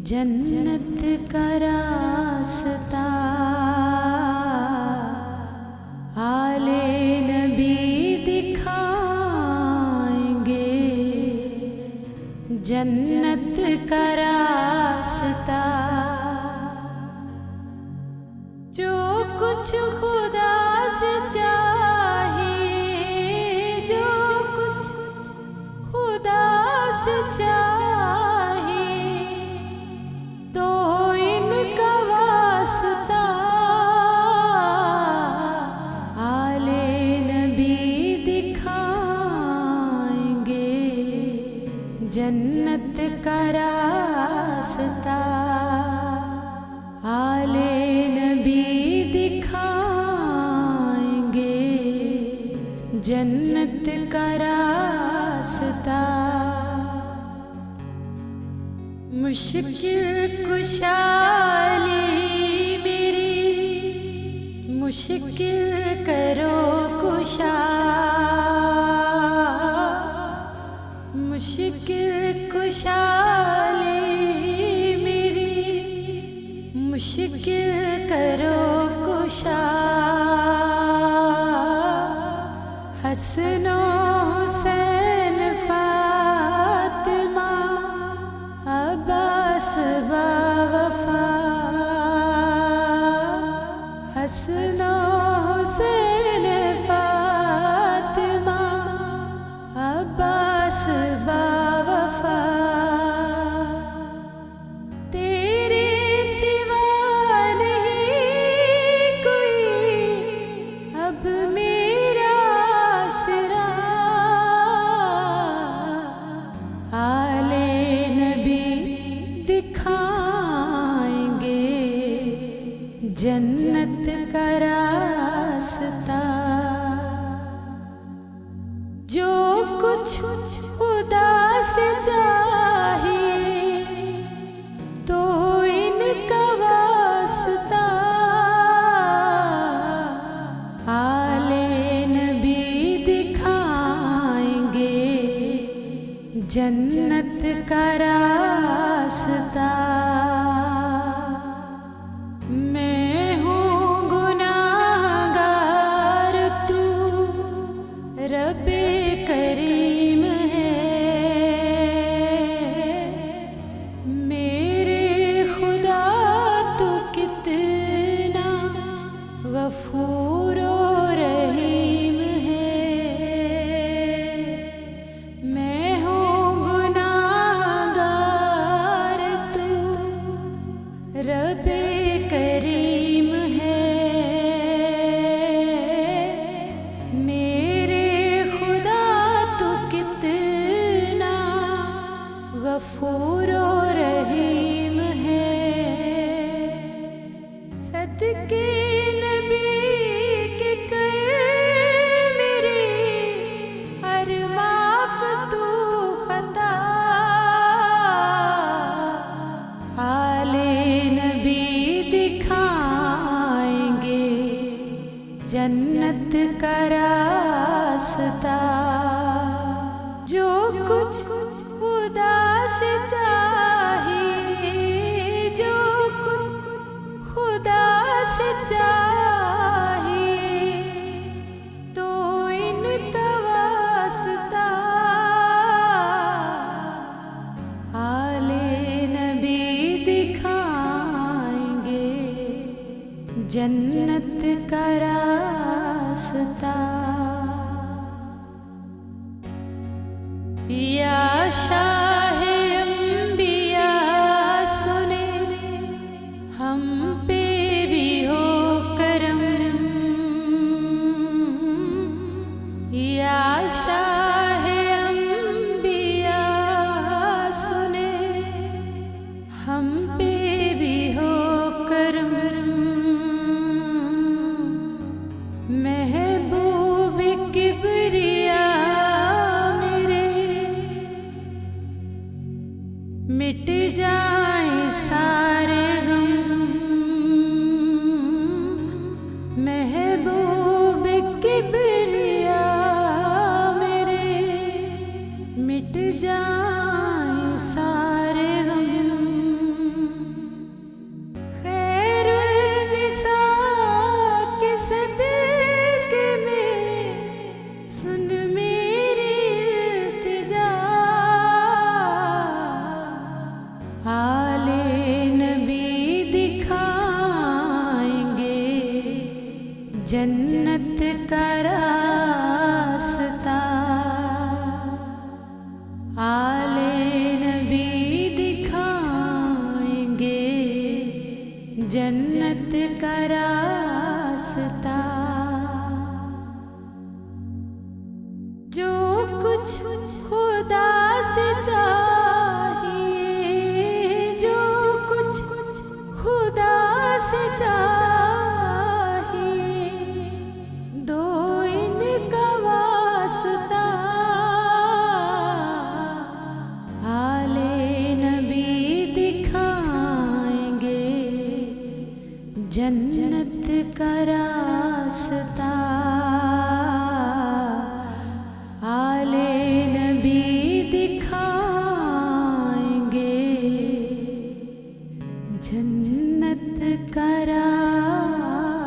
जन्नत का रास्ता आले नबी दिखाएंगे। जन्नत का रास्ता जो कुछ खुदा से चाहिए, जो कुछ खुदा से चाहिए, तो इनका वास्ता आले नबी दिखाएंगे। जन्नत का रास्ता आले नबी दिखाएंगे। जन्नत का रास्ता मुश्किल कुशाली मेरी मुश्किल करो कुशा। मुश्किल कुशाली मेरी मुश्किल करो कुशा। हसनो हुसैन फातिमा अब्बास बावफा। हसनो हुसैन फातिमा अब्बास बावफा। तेरे सिवा नहीं कोई अब मेरा सिरा। आले नबी दिखाएंगे जन्नत का रास्ता। जो कुछ खुदा से चाहिए, तो इनका वास्ता आले नबी दिखाएंगे। जन्नत का रास्ता मैं हूँ गुनाहगार, तू रब्बे करीम है। मेरे खुदा तू कितना गफूर और रहीम है। मैं हूँ गुनाहगार, तू रब्बे करीम है। मेरे खुदा तू कितना गफूर और रहीम है। सदके नबी के कर मेरी हर माफ तू खता। आले नबी दिखाएंगे जन्नत का रास्ता। जो कुछ खुदा से चाहिए, जो कुछ खुदा से चाहिए, तो इनका वास्ता आले नबी दिखाएंगे। जन्नत का रास्ता या शाहे अंबिया सुने हम पे भी हो करम। या शाहे अंबिया सुने हम पे भी हो करम। महबूब जन्नत का रास्ता आले नबी दिखाएंगे, जन्नत का रास्ता। जो कुछ खुदा से चाहिए, जो कुछ खुदा से चाहिए, दो इनका वास्ता आले नबी दिखाएंगे, जन्नत का रास्ता आले नबी दिखाएंगे, जन्नत का रास्ता।